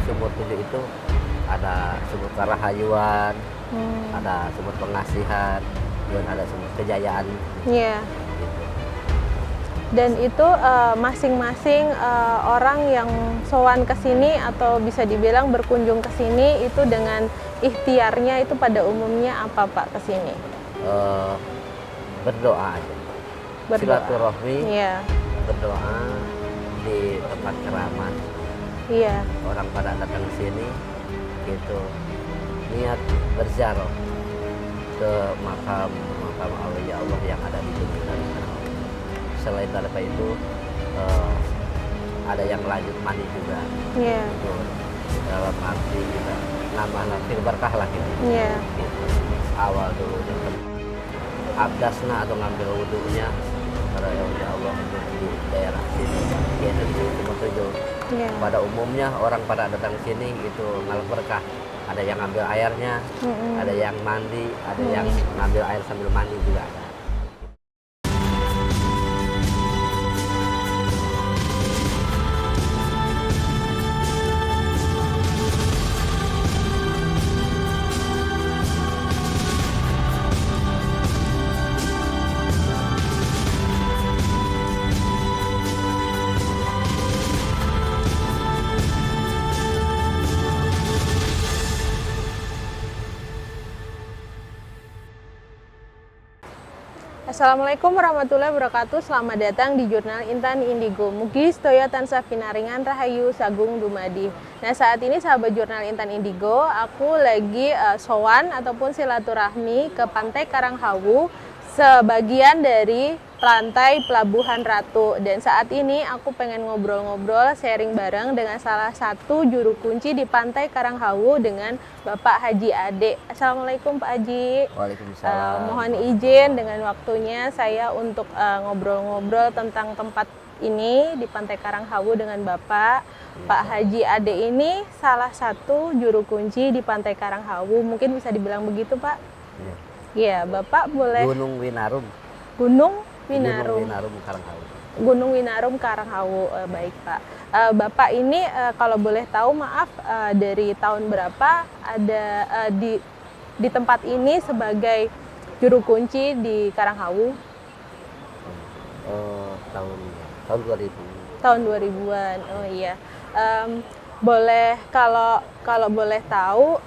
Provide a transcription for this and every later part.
sumur 7 itu ada sumur Karahayuan, ada sumur Pengasihan, dan ada sumur Kejayaan. Iya. Gitu. Dan itu masing-masing orang yang sowan ke sini atau bisa dibilang berkunjung ke sini itu dengan ikhtiarnya itu pada umumnya apa Pak ke sini? Berdoa aja. Silaturahmi, Iya. berdoa di tempat keramat. Iya. Orang pada datang ke sini gitu, niat berziarah ke makam aulia Allah yang ada di Gunung Winarung. Selain daripada itu ada yang lanjut mandi juga. Iya. Itu dalam arti kita nambah lagi berkah lah gitu. Iya. Gitu. Awal dulu abdasna atau ngambil wudhunya pada ya Allah untuk di daerah sini yaitu di Sumur 7. Iya. Pada umumnya orang pada datang ke sini itu ngalap berkah. Ada yang ngambil airnya, ada yang mandi, ada yang ngambil air sambil mandi juga ada. Assalamualaikum warahmatullahi wabarakatuh. Selamat datang di Jurnal Intan Indigo. Mugi sedaya tansah pinaringan rahayu sagung dumadi. Nah, saat ini sahabat Jurnal Intan Indigo, aku lagi sowan ataupun silaturahmi ke Pantai Karanghawu, sebagian dari pantai Pelabuhan Ratu. Dan saat ini aku pengen ngobrol-ngobrol, sharing bareng dengan salah satu juru kunci di Pantai Karanghawu dengan Bapak Haji Ade. Assalamualaikum Pak Haji. Waalaikumsalam. Mohon izin dengan waktunya saya untuk ngobrol-ngobrol tentang tempat ini di Pantai Karanghawu dengan Bapak. Pak Haji Ade ini salah satu juru kunci di Pantai Karanghawu. Mungkin bisa dibilang begitu Pak? Iya, Bapak boleh. Gunung Winarung. Gunung Winarung. Gunung Winarung Karanghawu. Gunung Winarung Karanghawu. Baik Pak. Bapak ini kalau boleh tahu maaf dari tahun berapa ada di tempat ini sebagai juru kunci di Karanghawu? Tahun 2000. Tahun 2000-an. Oh iya. Boleh kalau boleh tahu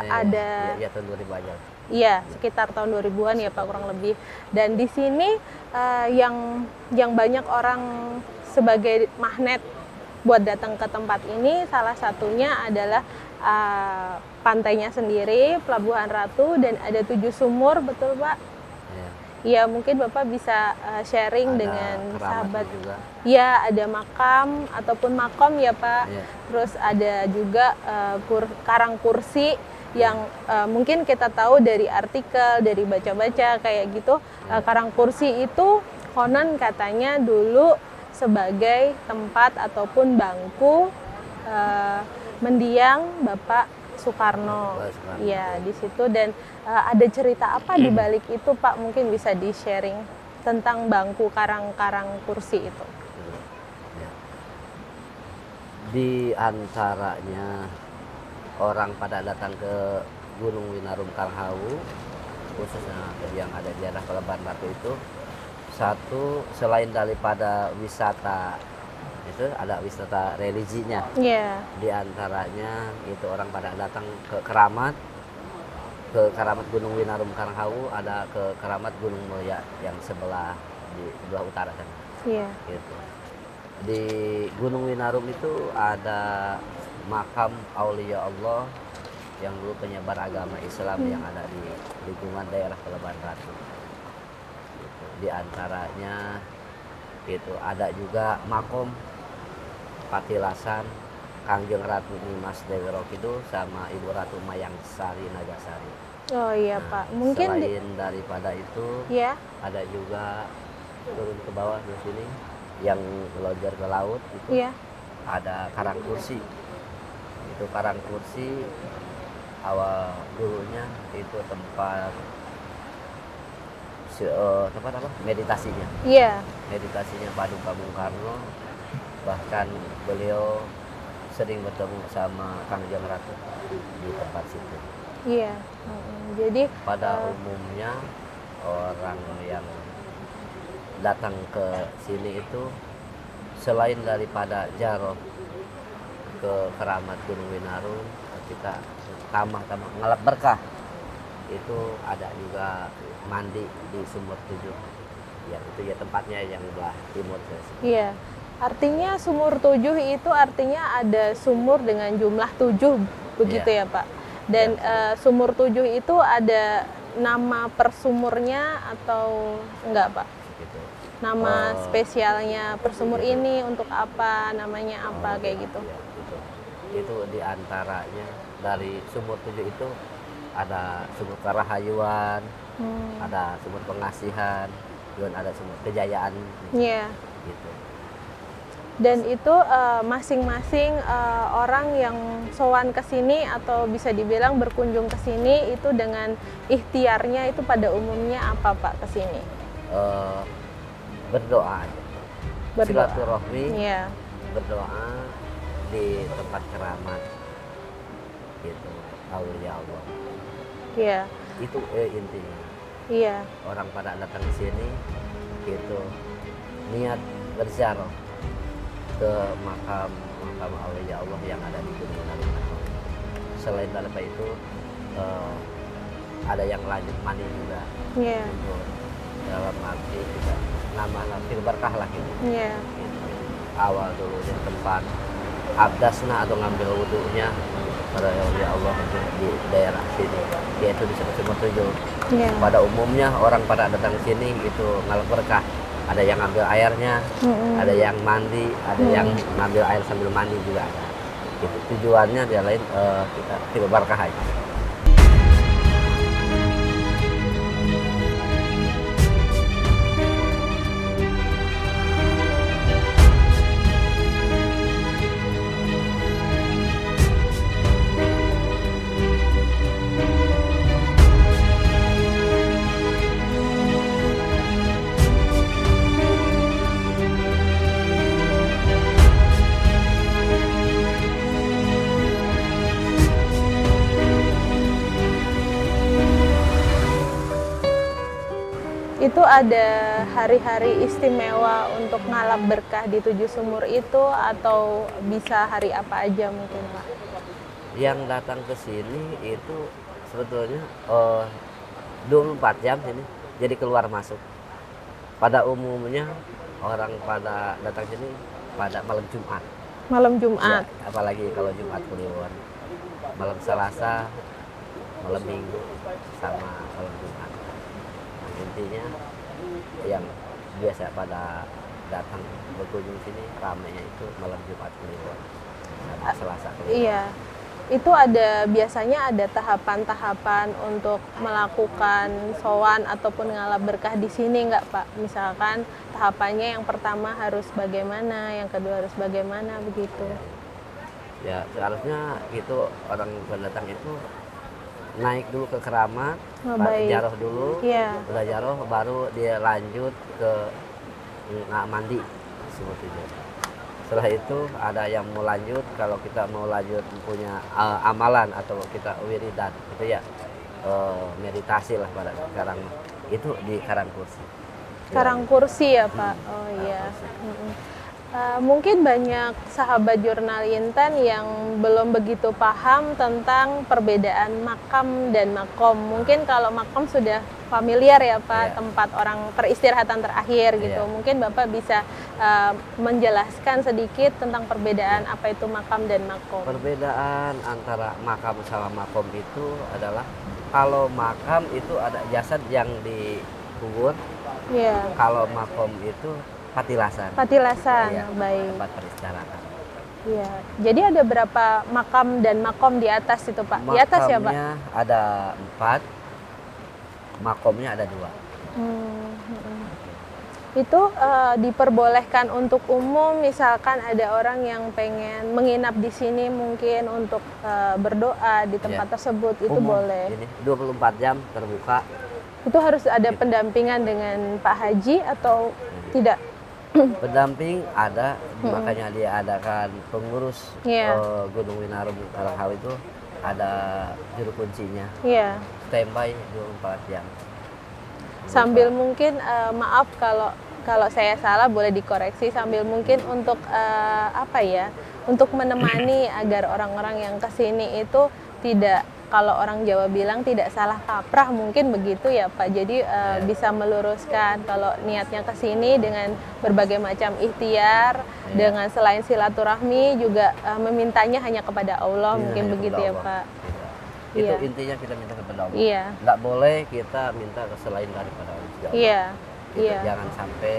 ada. Iya, tahun 2000 aja. Iya, sekitar tahun 2000-an ya Pak kurang lebih. Dan di sini yang banyak orang sebagai magnet buat datang ke tempat ini salah satunya adalah pantainya sendiri, Pelabuhan Ratu, dan ada 7 sumur, betul Pak? Iya, mungkin Bapak bisa sharing Ada dengan sahabat. juga. Iya, ada makam ataupun makom ya Pak. Iya. Terus ada juga karang kursi yang mungkin kita tahu dari artikel, dari baca-baca kayak gitu. Karang kursi itu konon katanya dulu sebagai tempat ataupun bangku mendiang Bapak Soekarno. Iya, di situ. Dan ada cerita apa di balik itu Pak? Mungkin bisa di-sharing tentang bangku karang-karang kursi itu. Di antaranya orang pada datang ke Gunung Winarung Karanghawu, khususnya yang ada di daerah Pelabuhan Ratu itu, satu selain daripada wisata itu ada wisata religinya. Iya. Di antaranya itu orang pada datang ke keramat Gunung Winarung Karanghawu, ada ke keramat Gunung Mulia yang sebelah di sebelah utara sana. Iya. Gitu. Di Gunung Winarung itu ada makam aulia Allah yang dulu penyebar agama Islam yang ada di lingkungan daerah Pelabuhan Ratu. Gitu. Di antaranya itu ada juga makom Patilasan Kangjeng Ratu Nimas Dewi Rokido sama Ibu Ratu Mayang Sari Nagasari. Oh iya Pak. Mungkin selain daripada itu ya. ada juga turun ke bawah di sini yang melonjak ke laut itu ada karang kursi. Itu karang kursi awal dulunya itu tempat apa meditasinya. Meditasinya Paduka Bung Karno, bahkan beliau sering bertemu sama Kang Jeng Ratu di tempat situ. Iya. Jadi Pada umumnya orang yang datang ke sini itu selain daripada jaroh ke keramat Gunung Winarun, kita tambah ngalap berkah. Itu ada juga mandi di Sumur Tujuh. Ya itu ya tempatnya yang belah timur. iya. Artinya Sumur Tujuh itu artinya ada sumur dengan jumlah 7 begitu Iya. ya Pak. Dan Sumur Tujuh itu ada nama per sumurnya atau enggak Pak? Gitu. Nama Oh, spesialnya per sumur gitu. ini untuk apa, namanya apa Oh, kayak gitu. ya, gitu. Itu diantaranya dari Sumur Tujuh itu ada sumur kerahayuan, ada sumur pengasihan, juga ada sumur kejayaan Iya. gitu. Dan itu masing-masing orang yang sowan ke sini atau bisa dibilang berkunjung ke sini itu dengan ikhtiarnya itu pada umumnya apa Pak ke sini? Eh, berdoa aja. Berdoa. Silaturahmi, Iya. berdoa di tempat keramat gitu, aulia Allah. Iya. Itu intinya. Iya. Orang pada datang ke sini gitu niat berziarah ke makam aulia Allah yang ada di Gunung Winarun. Selain daripada itu ada yang lanjut mandi juga Iya. untuk dalam arti kita nambah fil berkah lah gitu. Iya. Gitu. Awal dulu di tempat abdasna atau ngambil wudhunya pada aulia Allah di daerah sini, yaitu di Sumur Tujuh. Iya. Pada umumnya orang pada datang ke sini itu ngalap berkah. Ada yang ngambil airnya, ada yang mandi, ada yang ngambil air sambil mandi juga ada. Itu tujuannya dia lain kita fil berkah aja. Itu ada hari-hari istimewa untuk ngalap berkah di 7 sumur itu atau bisa hari apa aja mungkin Pak? Yang datang ke sini itu sebetulnya 24 jam sini, jadi keluar masuk. Pada umumnya orang pada datang sini pada malam Jumat. Malam Jumat. Ya, apalagi kalau Jumat Kliwon, malam Selasa, malam Minggu, sama malam Jumat. Nah, intinya yang biasa pada datang berkunjung sini ramainya itu malam Jumat Kliwon, sama Selasa Kliwon. Iya. Itu ada biasanya ada tahapan-tahapan untuk melakukan sowan ataupun ngalap berkah di sini nggak Pak? Misalkan tahapannya yang pertama harus bagaimana, yang kedua harus bagaimana begitu. Ya seharusnya itu orang pendatang itu naik dulu ke keramat, Oh, baik. jaroh dulu, Iya. udah jaroh baru dia lanjut ke mandi Sumur Tujuh. Setelah itu ada yang mau lanjut, kalau kita mau lanjut punya amalan atau kita wiridan itu ya meditasi lah pada sekarang itu di Karangkursi. Karangkursi ya Pak. Oh iya. Mungkin banyak sahabat jurnal Intan yang belum begitu paham tentang perbedaan makam dan makom. Mungkin kalau makom sudah familiar ya Pak, Iya. tempat orang peristirahatan terakhir gitu. Iya. Mungkin Bapak bisa menjelaskan sedikit tentang perbedaan apa itu makam dan makom. Perbedaan antara makam sama makom itu adalah kalau makam itu ada jasad yang dikubur, Iya. kalau makom itu patilasan. Patilasan, Iya, baik. tempat peristirahatan. Iya. Jadi ada berapa makam dan makom di atas itu Pak? Di atas ya Pak? Makamnya ada 4, makomnya ada 2. Itu diperbolehkan untuk umum, misalkan ada orang yang pengen menginap di sini mungkin untuk berdoa di tempat Iya. tersebut, itu Umum, boleh. Ini 24 jam terbuka. Itu harus ada pendampingan dengan Pak Haji atau tidak? pendamping ada, makanya dia adakan pengurus Iya. Gunung Winarung Karanghau itu ada juru kuncinya, Iya. standby 24 jam. Sambil mungkin maaf kalau saya salah boleh dikoreksi, sambil mungkin untuk apa ya, untuk menemani agar orang-orang yang kesini itu tidak, kalau orang Jawa bilang tidak salah kaprah, mungkin begitu ya Pak. Jadi bisa meluruskan kalau niatnya kesini dengan berbagai macam ikhtiar, dengan selain silaturahmi juga memintanya hanya kepada Allah, Iya, mungkin hanya begitu kepada ya Allah. Pak. Gitu. Iya. Itu intinya kita minta kepada Allah. Iya. Nggak boleh kita minta ke selain daripada Allah. Iya. Gitu. Iya. Jangan sampai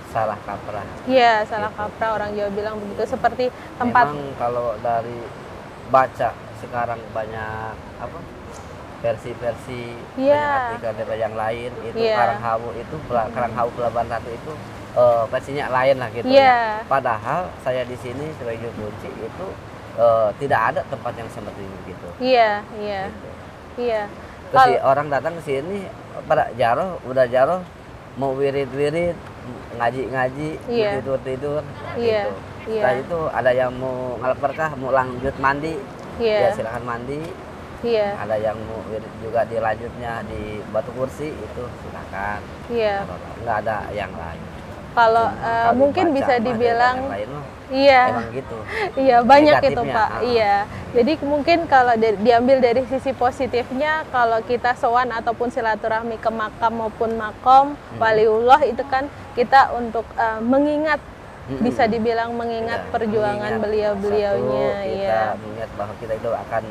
salah kaprah. Iya, salah Gitu. kaprah, orang Jawa bilang begitu. Seperti tempat. Memang kalau dari baca sekarang banyak apa versi-versi, Iya. banyak artikel daripada yang lain itu. Iya. Karanghau Pelabuhan Ratu itu versinya lain lah gitu Iya. ya. Padahal saya di sini sebagai kunci itu tidak ada tempat yang seperti itu. Iya, iya, Gitu. iya. Terus orang datang ke sini pada jaroh, udah jaroh mau wirid-wirid, ngaji-ngaji, Iya. tidur-tidur Iya, gitu. iya. Setelah itu ada yang mau ngalperkah, mau lanjut mandi, Iya. ya silakan mandi. Iya. Ada yang mau wirid juga dilanjutnya di batu kursi, itu silakan. Iya. Nggak ada yang lain. Kalau Kalau mungkin baca bisa mah dibilang yang lain mah iya. emang gitu. Iya, banyak itu Negatifnya, Pak. Iya. Jadi mungkin kalau diambil dari sisi positifnya, kalau kita sowan ataupun silaturahmi ke makam maupun makom waliullah itu kan kita untuk mengingat, bisa dibilang mengingat Ya, perjuangan mengingat beliau-beliaunya. satu, Iya. kita mengingat bahwa kita itu akan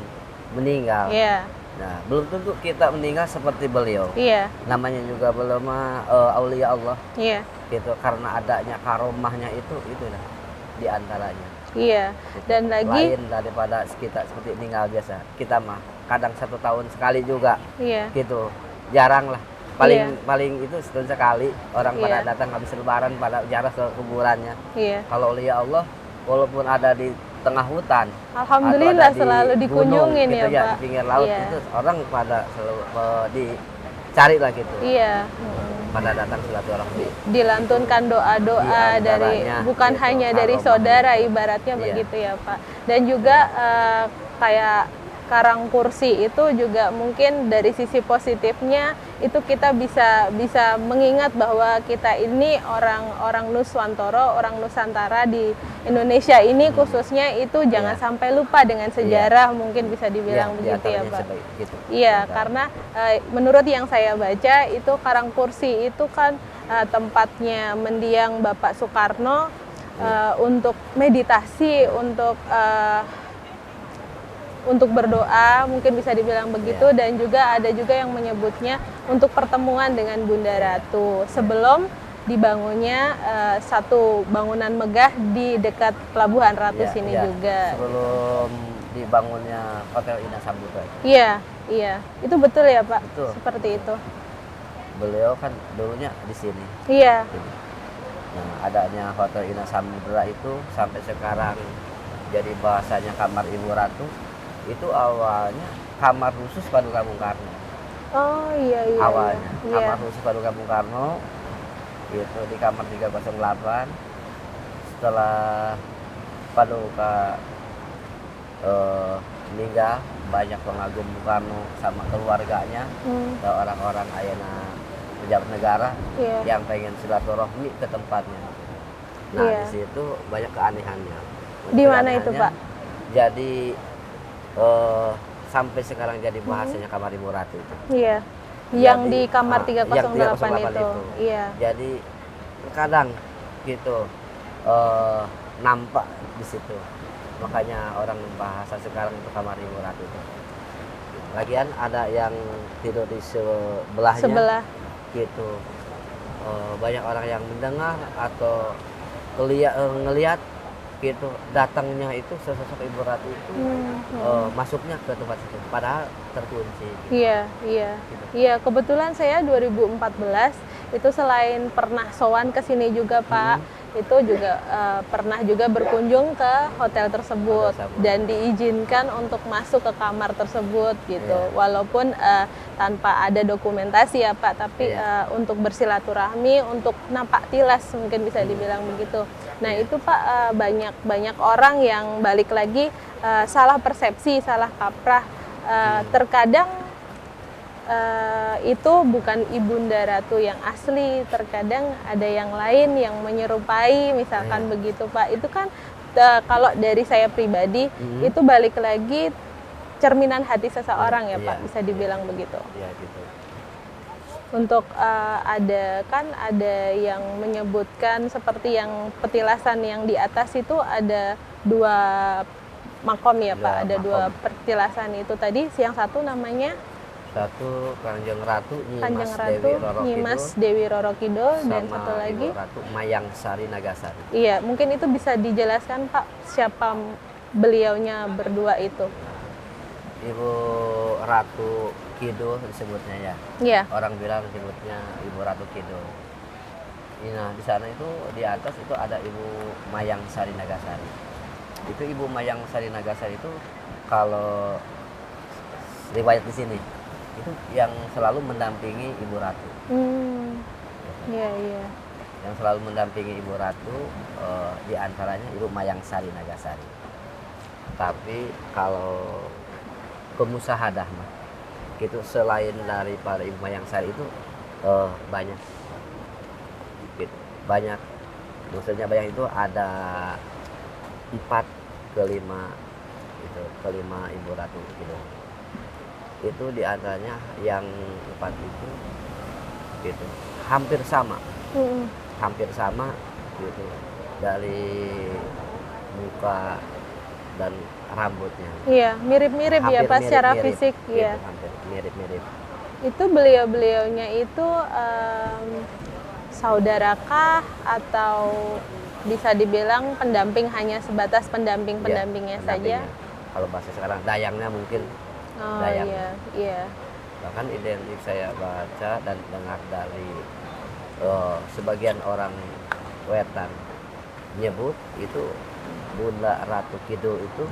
meninggal. Iya. Nah, belum tentu kita meninggal seperti beliau. Iya. Namanya juga belum aulia Allah Iya. gitu, karena adanya karomahnya itu lah di antaranya. Iya. Gitu. Dan lagi Lain daripada kita seperti meninggal biasa. Kita mah kadang 1 tahun sekali juga iya. gitu. Jarang lah. Paling itu setahun sekali orang pada Iya. datang habis lebaran pada ziarah ke kuburannya. Iya. Kalau aulia Allah walaupun ada di tengah hutan, Alhamdulillah atau ada di selalu gunung, dikunjungin gitu ya Pak. di pinggir laut Iya. itu orang pada selalu dicari lah gitu. Iya. Pada datang silaturahmi. Dilantunkan doa-doa Di dari antaranya, bukan gitu, hanya dari aroma. saudara, ibaratnya Iya. begitu ya Pak. Dan juga kayak karang kursi itu juga mungkin dari sisi positifnya itu kita bisa mengingat bahwa kita ini orang Nuswantoro, orang Nusantara di Indonesia ini khususnya itu jangan Iya. sampai lupa dengan sejarah, mungkin bisa dibilang Di begitu ya antaranya Pak. gitu. Iya, Ada. karena menurut yang saya baca itu karang kursi itu kan tempatnya mendiang Bapak Soekarno untuk meditasi, untuk berdoa, mungkin bisa dibilang begitu. Dan juga ada juga yang menyebutnya untuk pertemuan dengan Bunda Ratu sebelum dibangunnya satu bangunan megah di dekat Pelabuhan Ratu Iya, sini iya. juga. Sebelum dibangunnya Hotel Indah Samudra. Iya, iya. Itu betul ya Pak? Betul. Seperti itu. Beliau kan dulunya di sini. Iya. Nah, adanya Hotel Indah Samudra itu sampai sekarang jadi bahasanya kamar Ibu Ratu, itu awalnya kamar khusus Paduka Bung Karno. Oh iya iya. Awalnya Iya. kamar khusus Paduka Bung Karno itu di kamar 308. Setelah Paduka meninggal, banyak pengagum Bung Karno sama keluarganya atau orang-orang ayana pejabat negara Iya. yang pengen silaturahmi ke tempatnya. Nah, Iya. di situ banyak keanehannya. Di mana itu, Keanehannya, Pak? Jadi sampai sekarang jadi bahasanya kamar Ibu Ratu itu. Iya. Yang Jadi, di kamar yang 308 itu. Iya. Jadi kadang gitu nampak di situ. Makanya orang bahasa sekarang itu kamar Ibu Ratu itu. Lagian ada yang tidur di sebelahnya. Sebelah. Gitu. Banyak orang yang mendengar atau ngelihat gitu, datangnya itu sosok Ibu Ratu itu masuknya ke tempat itu padahal terkunci gitu. Iya, iya. Gitu. Iya, kebetulan saya 2014 itu selain pernah sowan ke sini juga Pak, itu juga pernah juga berkunjung ke hotel tersebut dan diizinkan untuk masuk ke kamar tersebut gitu. Walaupun tanpa ada dokumentasi ya Pak, tapi untuk bersilaturahmi, untuk napak tilas mungkin bisa dibilang begitu. Nah itu Pak, banyak orang yang balik lagi salah persepsi, salah kaprah. Terkadang itu bukan Ibunda Ratu yang asli, terkadang ada yang lain yang menyerupai, misalkan begitu Pak. Itu kan kalau dari saya pribadi itu balik lagi cerminan hati seseorang ya Pak, bisa dibilang begitu. Gitu. Untuk ada yang menyebutkan seperti yang petilasan yang di atas itu ada 2 makom ya Pak, ada 2 petilasan itu tadi. Yang satu namanya satu Kanjeng Ratu Nyimas Dewi Roro Kidul, dan satu lagi Ibu Ratu Mayang Sari Nagasari. Iya, mungkin itu bisa dijelaskan Pak, siapa beliaunya berdua itu? Ibu Ratu Kidul disebutnya ya. Iya. Orang bilang disebutnya Ibu Ratu Kidul. Nah, di sana itu di atas itu ada Ibu Mayang Sari Nagasari. Itu Ibu Mayang Sari Nagasari itu kalau riwayat di sini itu yang selalu mendampingi Ibu Ratu. Iya, iya. Yang selalu mendampingi Ibu Ratu di antaranya Ibu Mayang Sari Nagasari. Tapi kalau kemusahadah mah gitu, selain daripada Ibu Mayang Sari itu banyak gitu. Banyak, maksudnya banyak itu ada 4 ke 5 itu, ke 5 Ibu Ratu gitu. Itu diantaranya yang 4 itu gitu hampir sama gitu, dari muka dan rambutnya. Iya, mirip-mirip ya Pak secara fisik gitu, ya. hampir mirip-mirip. Itu beliau-beliaunya itu saudarakah atau bisa dibilang pendamping, hanya sebatas pendampingnya saja? Kalau bahasa sekarang dayangnya mungkin. Oh iya. Bahkan identik saya baca dan dengar dari sebagian orang Wetan nyebut itu Bunda Ratu Kidul itu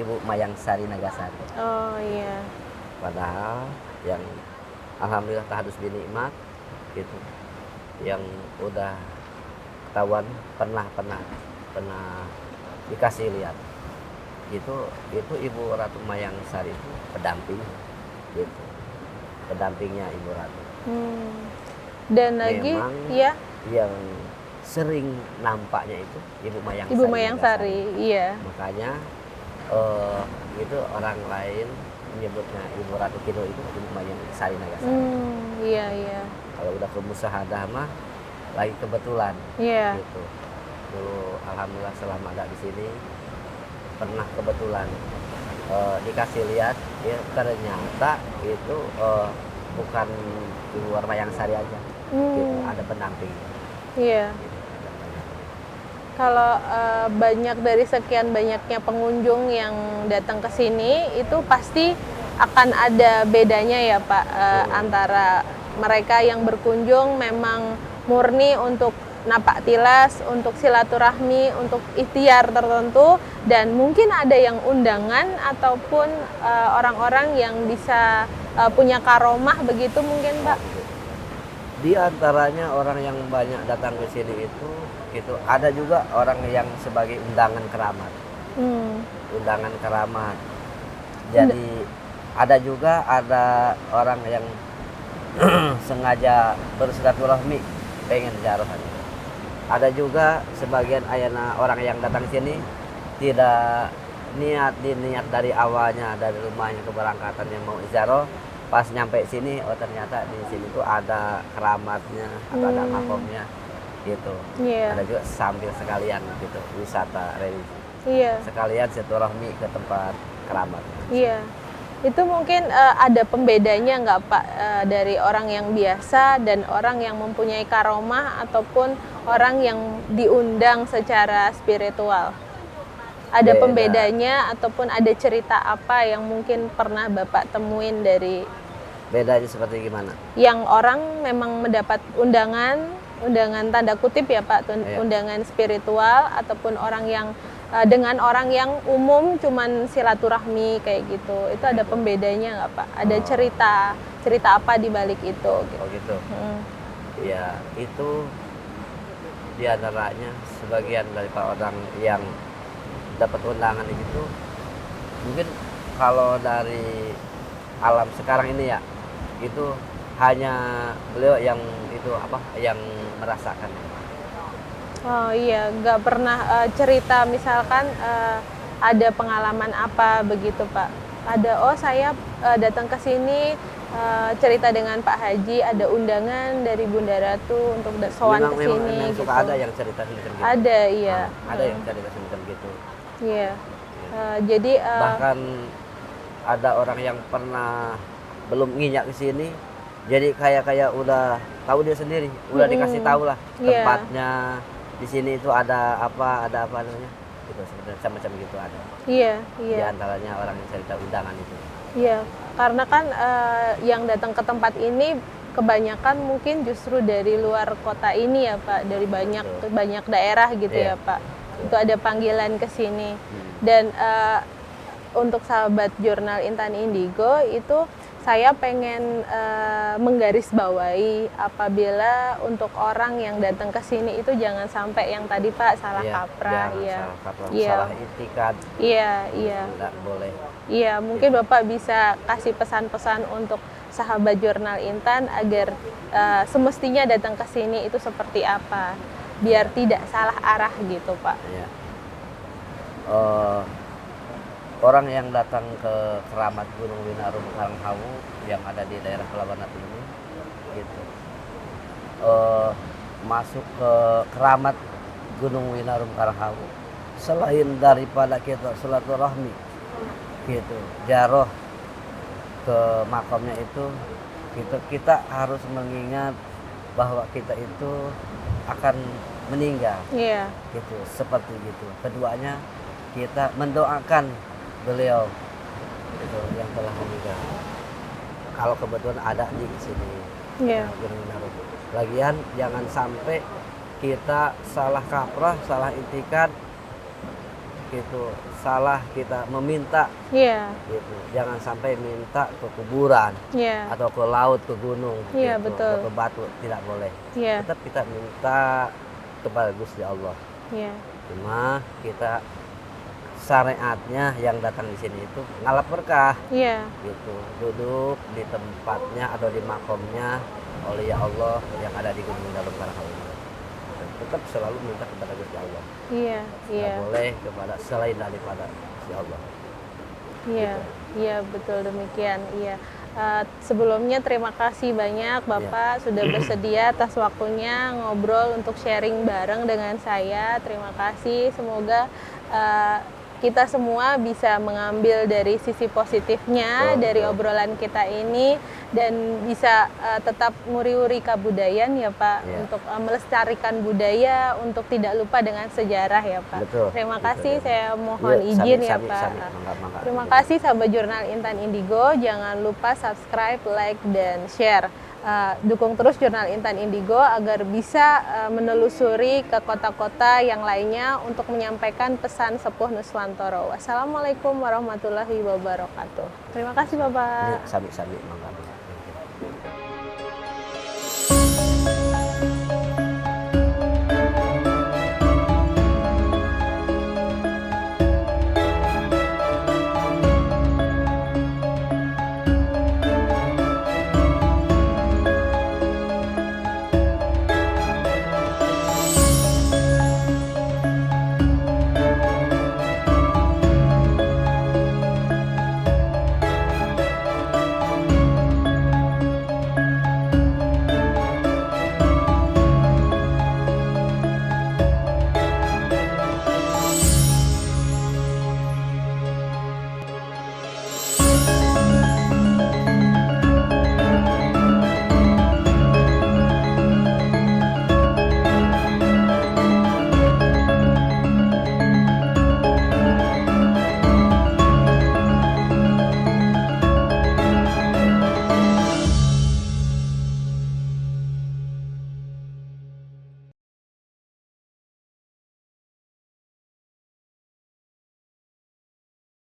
Ibu Mayang Sari Nagasari. Oh iya. Padahal yang alhamdulillah tahadus binikmat gitu, yang udah ketahuan pernah dikasih lihat gitu, itu Ibu Ratu Mayang Sari itu pendamping gitu, pendampingnya Ibu Ratu. Dan lagi memang ya yang sering nampaknya itu Ibu Mayang Sari, iya. Makanya itu orang lain menyebutnya Ibu Ratu Kidul itu Ibu Mayang Sari Nagasari. Iya. Kalau udah ke musahadah mah lagi kebetulan. Iya. Gitu. Dulu alhamdulillah selama ada di sini pernah kebetulan dikasih lihat ya, ternyata itu bukan Ibu Mayang Sari aja. Gitu, ada pendamping. Iya. Kalau banyak dari sekian banyaknya pengunjung yang datang ke sini, itu pasti akan ada bedanya ya Pak, antara mereka yang berkunjung memang murni untuk napak tilas, untuk silaturahmi, untuk ikhtiar tertentu, dan mungkin ada yang undangan ataupun orang-orang yang bisa punya karomah begitu mungkin Pak. Di antaranya orang yang banyak datang ke sini itu ada juga orang yang sebagai undangan keramat. Undangan keramat. Jadi ada orang yang sengaja bersilaturahmi pengen ziarah. Ada juga sebagian ayana orang yang datang ke sini tidak niat dari awalnya, dari rumahnya keberangkatan yang mau ziarah. Pas nyampe sini, oh ternyata di sini tuh ada keramatnya atau ada makomnya gitu. Ada juga sambil sekalian gitu wisata religi. Sekalian silaturahmi ke tempat keramat. Iya. Itu mungkin ada pembedanya nggak Pak, dari orang yang biasa dan orang yang mempunyai karomah ataupun orang yang diundang secara spiritual? Ada pembedanya ataupun ada cerita apa yang mungkin pernah Bapak temuin dari bedanya seperti gimana? Yang orang memang mendapat undangan undangan tanda kutip ya Pak, Iya. undangan spiritual ataupun orang yang dengan orang yang umum cuman silaturahmi kayak gitu. Itu ada pembedanya nggak Pak? Ada Oh. cerita apa di balik itu? Gitu. Oh gitu. Mm. Ya itu diantaranya sebagian dari para orang yang dapat undangan itu mungkin kalau dari alam sekarang ini ya itu hanya beliau yang itu apa yang merasakan. Oh iya, nggak pernah cerita misalkan ada pengalaman apa begitu Pak? Ada, oh saya datang ke sini cerita dengan Pak Haji, ada undangan dari Bunda Ratu untuk sowan ke sini Memang gitu. suka ada yang cerita semacam gitu. Ada, iya. Ada yang cerita semacam gitu. Iya. Jadi Bahkan ada orang yang pernah belum nginjak ke sini, jadi kayak udah tahu dia sendiri, udah dikasih tahu lah Iya. tempatnya di sini itu ada apa namanya, gitu sebenarnya macam gitu ada. iya, Di iya. antaranya orang yang cerita undangan itu. Iya, karena kan yang datang ke tempat ini kebanyakan mungkin justru dari luar kota ini ya Pak, dari Betul. banyak daerah gitu Iya. ya Pak. Itu ada panggilan ke sini. Hmm. Dan untuk sahabat jurnal Intan Indigo itu saya pengen menggarisbawahi apabila untuk orang yang datang ke sini itu jangan sampai yang tadi Pak salah Iya, kaprah, jangan iya. salah kaprah, Iya. salah itikad, Iya, iya. tidak boleh. Iya, mungkin Bapak bisa kasih pesan-pesan untuk sahabat jurnal Intan agar semestinya datang ke sini itu seperti apa, biar tidak salah arah gitu, Pak. Ya. Orang yang datang ke keramat Gunung Winarum Karanghawu yang ada di daerah Pelabuhan Ratu ini, gitu, masuk ke keramat Gunung Winarum Karanghawu, selain daripada kita silaturahmi, gitu, ziarah ke makamnya itu, kita harus mengingat bahwa kita itu akan meninggal, Iya, gitu, seperti gitu. Keduanya kita mendoakan beliau itu yang telah meninggal. Kalau kebetulan ada di sini, iya, Gunung Winarum. Lagian jangan sampai kita salah kaprah, salah itikad, gitu, salah kita meminta, iya, gitu. Jangan sampai minta ke kuburan iya, atau ke laut, ke gunung, Iya, gitu, betul. atau ke batu, tidak boleh. iya, Tetap kita minta kepada Gusti Allah. iya, Cuma kita syariatnya yang datang di sini itu ngalap berkah, iya, gitu, duduk di tempatnya atau di makomnya oleh ya Allah yang ada di Gunung Winarum Karanghawu. Dan tetap selalu minta kepada Gusti Allah. iya, iya, Nggak boleh kepada selain daripada Gusti Allah. iya, iya, betul demikian, iya. Sebelumnya terima kasih banyak Bapak sudah bersedia atas waktunya ngobrol untuk sharing bareng dengan saya. Terima kasih. Semoga kita semua bisa mengambil dari sisi positifnya dari obrolan kita ini dan bisa tetap nguri-uri kebudayaan ya Pak, Iya. untuk melestarikan budaya, untuk tidak lupa dengan sejarah ya Pak. Betul, Terima betul, kasih, ya. saya mohon Yuk, izin ya sami, Pak. mangga. Terima kasih sahabat jurnal Intan Indigo, jangan lupa subscribe, like, dan share. Dukung terus jurnal Intan Indigo agar bisa menelusuri ke kota-kota yang lainnya untuk menyampaikan pesan sepuh Nuswantoro. Wassalamualaikum warahmatullahi wabarakatuh. Terima kasih Bapak. Sami, mangga.